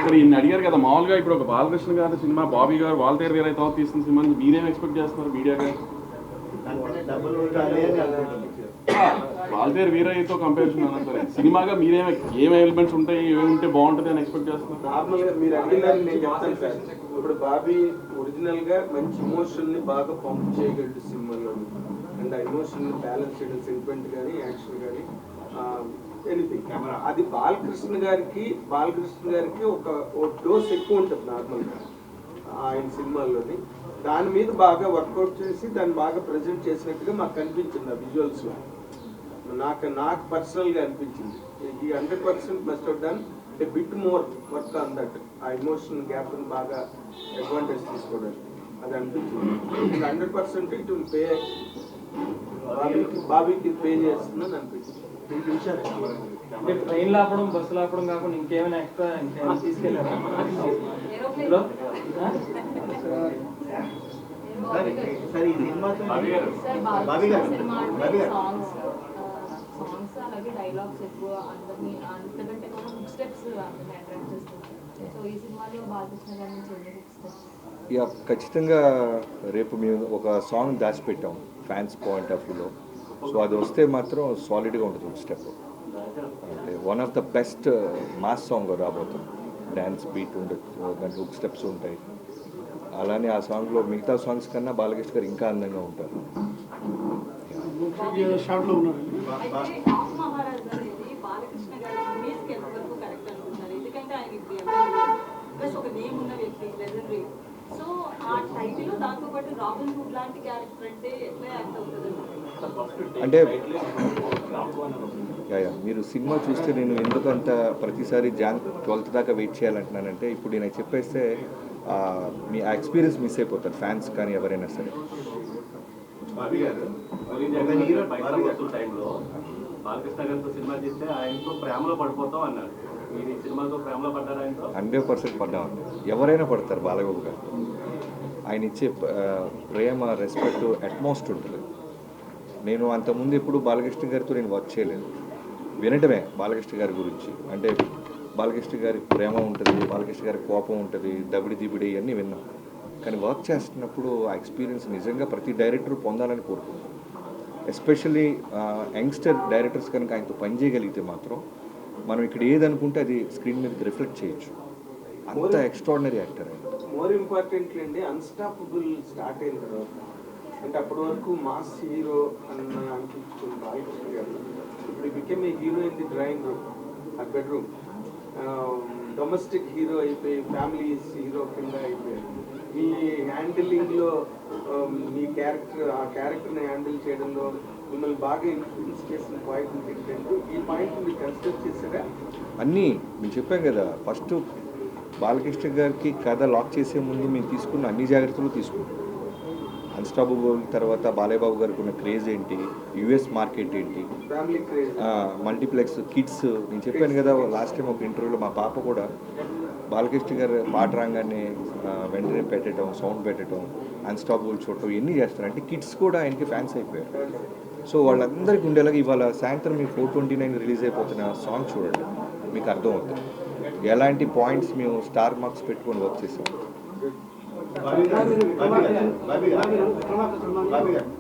మరి ఇన్ని అడిగారు కదా, మామూలుగా ఇప్పుడు ఒక బాలకృష్ణ గారి సినిమా బాబీ గారు వాల్తేరు వీరయ్య తర్వాత తీసిన సినిమా మీరేం ఎక్స్పెక్ట్ చేస్తున్నారు మీడియా గారు? వాల్తేరు వీరయ్యతో కంపారిజన్ అన్నా సరే సినిమాగా ఏం ఎలిమెంట్స్ ఉంటాయి, ఏమి ఉంటే బాగుంటుంది అని ఎక్స్పెక్ట్ చేస్తున్నారు? నార్మల్గా మీరు అడిగినారు, నేను చెప్తాను సార్. ఇప్పుడు బాబీ ఒరిజినల్గా మంచి ఇమోషన్ని బాగా పంప్ చేయగలడు సినిమాలో. అండ్ ఆ ఇమోషన్ బ్యాలెన్స్ చేయడం, సెంటిమెంట్ కానీ యాక్షన్ కానీ ఎనీథింగ్. అది బాలకృష్ణ గారికి ఒక డోస్ ఎక్కువ ఉంటుంది నార్మల్గా ఆయన సినిమాల్లోని. దాని మీద బాగా వర్కౌట్ చేసి దాన్ని బాగా ప్రజెంట్ చేసినట్టుగా మాకు కనిపించింది ఆ విజువల్స్లో. నాకు పర్సనల్గా అనిపించింది ఈ 100% must have done a bit more work on that. ఆ ఎమోషనల్ గ్యాప్ని బాగా అడ్వాంటేజ్ తీసుకోవడానికి అది అనిపించింది. 100% ఇట్ విల్ పే, బాబీకి పే చేస్తుందని అనిపించింది. అంటే ట్రైన్లో ఆపడం, బస్సులో ఆపడం కాకుండా ఇంకేమైనా ఎక్స్ట్రా ఇంకేమైనా తీసుకెళ్ళారా? సరే, ఈ సినిమాతో బాబీ గారు సాంగ్స్ అలాగే డైలాగ్స్ ఎక్కువ అంతకంటే కూడా హుక్ స్టెప్స్ అందరినీ అట్రాక్ట్ చేస్తుంది. సో ఈ సినిమాలో బాలకృష్ణ గారి నుంచి ఎన్ని హుక్ స్టెప్స్? ఇక ఖచ్చితంగా రేపు మేము ఒక సాంగ్ దాచిపెట్టాం ఫ్యాన్స్ పాయింట్ ఆఫ్ వ్యూలో. సో అది వస్తే మాత్రం సాలిడ్గా ఉంటుంది హుక్ స్టెప్. అంటే one of the best mass song రాబోతుంది. డ్యాన్స్ బీట్ ఉండదు, దాంట్లో హుక్ స్టెప్స్ ఉంటాయి. అలానే ఆ సాంగ్లో మిగతా సాంగ్స్ కన్నా బాలకృష్ణ గారు ఇంకా అందంగా ఉంటారు. మహారాజ్ అనేది బాలకృష్ణ గారి ఇమేజ్కి ఎంతవరకు కరెక్ట్ అనుకుంటున్నారు? ఎందుకంటే ఆయన ఇప్పుడు ప్లస్ ఒక నేమ్ ఉన్న వ్యక్తి, లెజెండరీ. సో ఆ టైటిల్ దాంతోపాటు రాబిన్ హుడ్ లాంటి క్యారెక్టర్ అంటే ఎట్లా యాక్ట్ అవుతుంది? అంటే మీరు సినిమా చూస్తే నేను ఎందుకంత ప్రతిసారి జాన్ 12 దాకా వెయిట్ చేయాలంటున్నానంటే, ఇప్పుడు నేను చెప్పేస్తే మీ ఆ ఎక్స్పీరియన్స్ మిస్ అయిపోతారు ఫ్యాన్స్ కానీ ఎవరైనా సరే. బాబీ గారు టైంలో బాలకృష్ణ గారితో సినిమా చేస్తే ఆయనతో ప్రేమలో పడిపోతాం అన్నారు. మీరు ఈ సినిమాతో ప్రేమలో పడ్డారు? ఆయనతో 100% పడ్డామండి. ఎవరైనా పడతారు బాలబాబు గారు. ఆయన ఇచ్చే ప్రేమ, రెస్పెక్ట్ అట్మోస్ట్ ఉంటుంది. నేను అంతకుముందు ఎప్పుడు బాలకృష్ణ గారితో నేను వర్క్ చేయలేదు. వినటమే బాలకృష్ణ గారి గురించి. అంటే బాలకృష్ణ గారి ప్రేమ ఉంటుంది, బాలకృష్ణ గారి కోపం ఉంటుంది, దబిడి దిబిడి ఇవన్నీ విన్నాం. కానీ వర్క్ చేస్తున్నప్పుడు ఆ ఎక్స్పీరియన్స్ నిజంగా ప్రతి డైరెక్టర్ పొందాలని కోరుకుంటున్నాం. ఎస్పెషల్లీ యంగ్స్టర్ డైరెక్టర్స్ కనుక ఆయనతో పనిచేయగలిగితే మాత్రం మనం ఇక్కడ ఏదనుకుంటే అది స్క్రీన్ మీద రిఫ్లెక్ట్ చేయొచ్చు. అంత ఎక్స్ట్రాడినరీ యాక్టర్ ఆయన. మోర్ ఇంపార్టెంట్లీ అండి అన్స్టాపబుల్ స్టార్ట్ అయిన తర్వాత అంటే అప్పటి వరకు మాస్ హీరో అన్న అనిపించుకుని బాలకృష్ణ గారు ఇప్పుడు become a hero in the drawing room ఆ బెడ్రూమ్, డొమెస్టిక్ హీరో అయిపోయి ఫ్యామిలీ హీరో కింద అయిపోయారు. మీ హ్యాండిలింగ్లో మీ క్యారెక్టర్ ఆ క్యారెక్టర్ని హ్యాండిల్ చేయడంలో మిమ్మల్ని బాగా ఇన్ఫ్లుయెన్స్ చేసిన పాయింట్ ఏంటంటే ఈ పాయింట్ మీరు కన్సిడర్ చేసారా? అన్నీ మేము చెప్పాం కదా, ఫస్ట్ బాలకృష్ణ గారికి కథ లాక్ చేసే ముందు మేము తీసుకున్న అన్ని జాగ్రత్తలు తీసుకున్నాం. అన్స్టాపబుల్ తర్వాత బాలయ్య బాబు గారికి ఉన్న క్రేజ్ ఏంటి, యుఎస్ మార్కెట్ ఏంటి, ఫ్యామిలీ క్రేజ్, మల్టీప్లెక్స్, కిడ్స్. నేను చెప్పాను కదా లాస్ట్ టైం ఒక ఇంటర్వ్యూలో, మా పాప కూడా బాలకృష్ణ గారు పాట రాగానే వెంటనే పెట్టడం, సౌండ్ పెట్టడం, అన్స్టాపబుల్ చూడటం ఇవన్నీ చేస్తారు. అంటే కిడ్స్ కూడా ఆయనకి ఫ్యాన్స్ అయిపోయారు. సో వాళ్ళందరికీ ఉండేలాగా ఇవాళ సాయంత్రం మీ 4/29 రిలీజ్ అయిపోతున్న సాంగ్ చూడండి, మీకు అర్థమవుతుంది ఎలాంటి పాయింట్స్ మేము స్టార్ మార్క్స్ పెట్టుకొని వర్క్ చేసాం.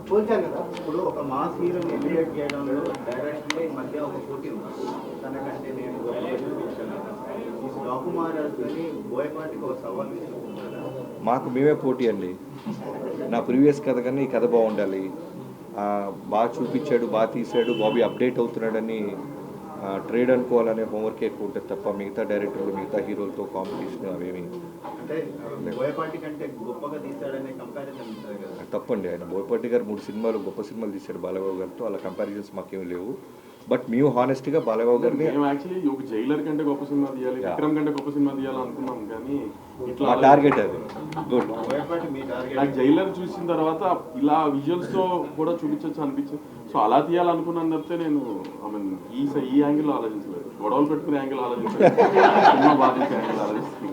పోల్చారు కదా, ఇప్పుడు ఒక మాస్ హీరోని ఎలివేట్ చేయడంలో డైరెక్టర్ మధ్య ఒక పోటీ ఉంది. తనకంటే నేను గొప్పగా చూపించాను. ఈ డాకుమారాజ్ కానీ బోయపాటికి ఒక సవాల్ విసురుతున్నారా? మాకు మేమే పోటీ అండి. నా ప్రీవియస్ కథ కన్నా ఈ కథ బాగుండాలి, బాగా చూపించాడు, బాగా తీశాడు, బాబీ అప్డేట్ అవుతున్నాడని ట్రేడ్ అనుకోవాలనే హోంవర్క్ ఎక్కువ ఉంటుంది తప్ప మిగతా డైరెక్టర్లు, మిగతా హీరోలతో కాంపిటీషన్ అవేమి అంటే బోయపాటి కంటే గొప్పగా తీశాడనే కంపారిజన్ ఉంటుంది కదా. తప్పండి. ఆయన బోయపాటి గారు 3 సినిమాలు గొప్ప సినిమాలు తీశాడు బాలయ్యబాబు గారితో, అలా కంపారిజన్స్ మాకేమీ లేవు. బట్ మేము హానెస్ట్గా బాలయ్యబాబు గారిని మేము యాక్చువల్లీ ఒక జైలర్ కంటే గొప్ప సినిమా తీయాలి, విక్రమ్ కంటే గొప్ప సినిమా తీయాలి అనుకున్నాం. కానీ మా టార్గెట్ అది. గుడ్. బోయపాటి మీ టార్గెట్. నాకు జైలర్ చూసిన తర్వాత ఇలా విజువల్స్తో కూడా చూపించవచ్చు అనిపించింది. సో అలా తీయాలనుకున్నాను తప్పితే నేను ఈ యాంగిల్లో ఆలోచించలేదు, గొడవలు పెట్టుకునే యాంగిల్ ఆలోచించలేదు, సినిమా బాధించే యాంగిల్ ఆలోచిస్తుంది.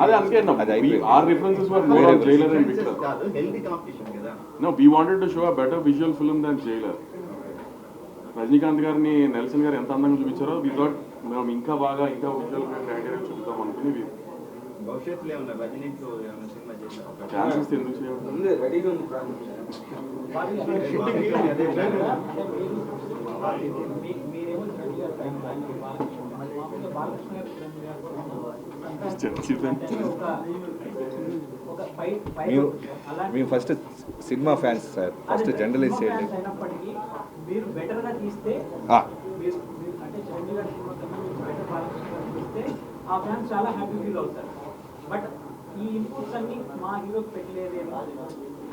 అదే అందుకే our references were more of Jailer and Vikram. Healthy competition కదా. No, we wanted to show a better visual film than Jailer. Rajinikanth గారిని నెల్సన్ గారు ఎంత అందంగా చూపించారో వి థాట్ మనం ఇంకా బాగా ఇంకా విజువల్ క్రైటీరియా చూపిద్దాం అనుకుని భవిష్యత్తులో ఏమన్నా రజనీతో ఏమైనా సినిమా చేశారు? ఛాన్సెస్ ఎందుకు చేయాలి? ఉంది రెడీగా ఉంది ప్రాజెక్ట్. మేము first cinema fans sir, first generalize చేయండి. మీరు బెటర్గా తీస్తే అంటే చిరంజీవి గారి సినిమా కన్నా మీరు బెటర్ తీస్తే ఆ ఫ్యాన్స్ చాలా హ్యాపీ ఫీల్ అవుతారు. బట్ ఈ ఇన్పుట్స్ అన్ని మా హీరోకి పెట్టలేదేమో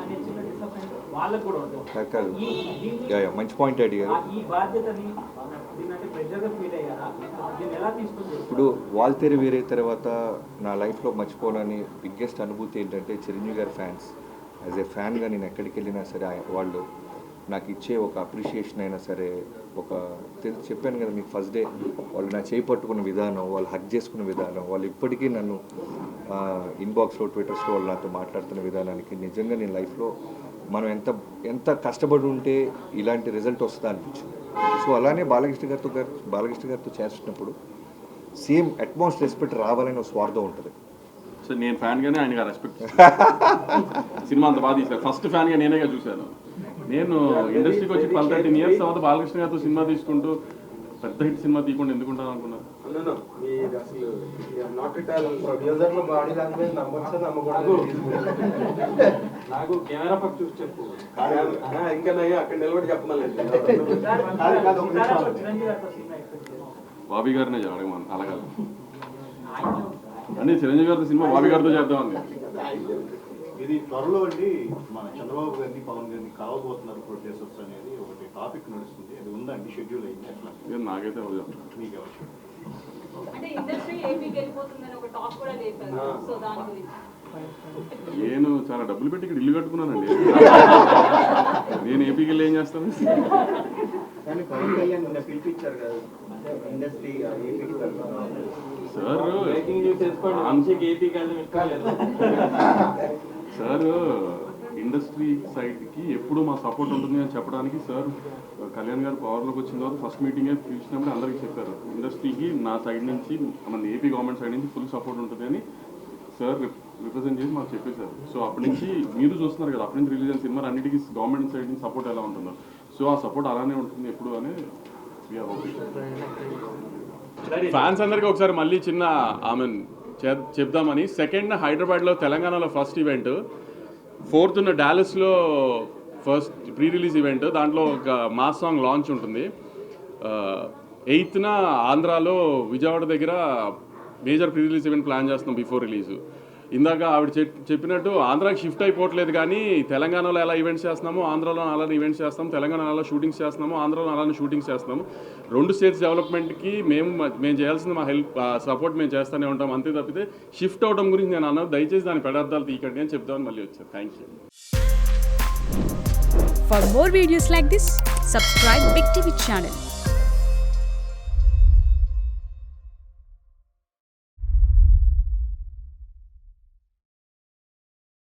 అనే చిన్న డిసప్పాయింట్ వాళ్ళకు కూడా ఉంటుంది. మంచి పాయింట్ అడిగారు. ఈ బాధ్యతని దీన్ని ప్రెజర్గా ఫీల్ అయ్యారా, దీన్ని ఎలా తీసుకుంటారు? ఇప్పుడు వాల్తేరు వేరే తర్వాత నా లైఫ్లో మర్చిపోలేని బిగ్గెస్ట్ అనుభూతి ఏంటంటే చిరంజీవి గారి ఫ్యాన్స్. యాజ్ ఏ ఫ్యాన్గా నేను ఎక్కడికి వెళ్ళినా సరే వాళ్ళు నాకు ఇచ్చే ఒక అప్రిషియేషన్ అయినా సరే, ఒక చెప్పాను కదా మీకు ఫస్ట్ డే, వాళ్ళు నా చేయి పట్టుకున్న విధానం, వాళ్ళు హగ్ చేసుకున్న విధానం, వాళ్ళు ఇప్పటికీ నన్ను ఇన్బాక్స్లో, ట్విట్టర్స్లో వాళ్ళు నాతో మాట్లాడుతున్న విధానానికి నిజంగా నేను లైఫ్లో మనం ఎంత కష్టపడి ఉంటే ఇలాంటి రిజల్ట్ వస్తుందా అనిపించింది. సో అలానే బాలకృష్ణ గారితో చేస్తున్నప్పుడు సేమ్ అట్మాస్ట్ రెస్పెక్ట్ రావాలని ఒక స్వార్థం ఉంటుంది. సో నేను ఫ్యాన్గానే ఆయనగా రెస్పెక్ట్ సినిమా అంత బాగా తీశాను. ఫస్ట్ ఫ్యాన్గా నేనేగా చూశాను. నేను ఇండస్ట్రీకి వచ్చి 12-13 years తర్వాత బాలకృష్ణ గారితో సినిమా తీసుకుంటూ పెద్ద హిట్ సినిమా తీయకుండా ఎందుకుంటాను అనుకున్నాను. ప్రొడ్యూసర్లో బాడీ లాంగ్వేజ్ నమ్మొచ్చా నమ్మకూడదు? నాకు కెమెరా పక్క చూసి చెప్పు, ఇంకా నయ్యా అక్కడ నిలబడి చెప్పమలేదు. బాబీ గారినే అడగమని అలాగే అంటే చిరంజీవి గారితో సినిమా బాబీ గారితో చేద్దామని. ఇది త్వరలో అండి మన చంద్రబాబు గారిని, పవన్ గారిని కలవబోతున్నారు ప్రొడ్యూసర్స్ అనేది ఒకటి టాపిక్ నడుస్తుంది. అది ఉందండి, షెడ్యూల్ అయింది ఎట్లా? నాకైతే మీకు అవసరం అంటే ఇండస్ట్రీ ఏపీకి వెళ్ళిపోతుందని ఒక టాక్ కూడా లేపారు. సో దాని గురించి నేను చాలా డబ్బులు పెట్టి ఇక్కడ ఇల్లు కట్టుకున్నానండి. నేను ఏపీకి వెళ్ళి ఏం చేస్తాను? కానీ పవన్ కళ్యాణ్ పిలిపించారు కదా ఇండస్ట్రీ ఏపీకి సార్ ఇండస్ట్రీ సైడ్కి ఎప్పుడు మా సపోర్ట్ ఉంటుంది అని చెప్పడానికి సార్ కళ్యాణ్ గారు పవర్లోకి వచ్చిన తర్వాత ఫస్ట్ మీటింగే పిలిచినప్పుడు అందరికీ చెప్పారు ఇండస్ట్రీకి నా సైడ్ నుంచి మన ఏపీ గవర్నమెంట్ సైడ్ నుంచి ఫుల్ సపోర్ట్ ఉంటుంది అని సార్ రిప్రజెంట్ చేసి మాకు చెప్పేశారు. సో అప్పటి నుంచి మీరు చూస్తున్నారు కదా, అప్పటి నుంచి రిలీజ్ అయిన సినిమా అన్నిటికీ గవర్నమెంట్ సైడ్ నుంచి సపోర్ట్ ఎలా ఉంటుందో, సో ఆ సపోర్ట్ అలానే ఉంటుంది ఎప్పుడు అని ఫ్యాన్స్ అందరికీ ఒకసారి మళ్ళీ చిన్న చెప్దామని. సెకండ్ హైదరాబాద్లో తెలంగాణలో ఫస్ట్ ఈవెంట్, 4th డాలస్లో ఫస్ట్ ప్రీ రిలీజ్ ఈవెంట్, దాంట్లో ఒక మాస్ సాంగ్ లాంచ్ ఉంటుంది. 8th ఆంధ్రాలో విజయవాడ దగ్గర major pre release event plan చేస్తున్నాం బిఫోర్ రిలీజ్. ఇందాక ఆవిడ చెప్పినట్టు ఆంధ్రాకి షిఫ్ట్ అయిపోవట్లేదు, కానీ తెలంగాణలో ఎలా ఈవెంట్స్ చేస్తున్నామో ఆంధ్రాలో అలానే ఈవెంట్స్ చేస్తాం, తెలంగాణలో ఎలా షూటింగ్స్ చేస్తున్నామో ఆంధ్రాలో అలానే షూటింగ్స్ చేస్తున్నాము. 2 స్టేట్స్ డెవలప్మెంట్కి మేము చేయాల్సిన మా హెల్ప్ సపోర్ట్ మేము చేస్తూనే ఉంటాం. అంతే తప్పితే షిఫ్ట్ అవడం గురించి నేను అన్నది దయచేసి దాని పెడార్థాలు తీయకండి అని చెప్దామని మళ్ళీ వచ్చాను. Thank you. For more videos like this, subscribe Big TV channel.